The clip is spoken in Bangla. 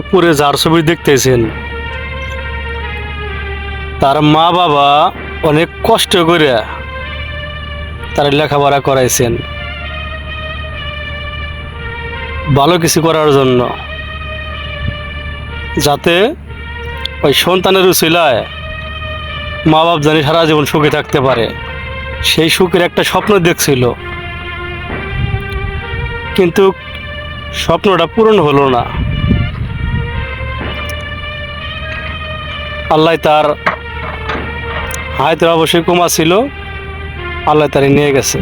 উপরে যার ছবি দেখতেছেন তার মা বাবা অনেক কষ্ট করে তার লেখাপড়া করাইছেন ভালো কিছু করার জন্য, যাতে ওই সন্তানের উছিলায় মা বাপ জানি সারা জীবন সুখে থাকতে পারে। সেই সুখের একটা স্বপ্ন দেখছিল, কিন্তু স্বপ্নটা পূরণ হলো না। আল্লাহ তার হায়াতের অবশ্যই কমা ছিল, আল্লাহ তারে নিয়ে গেছে।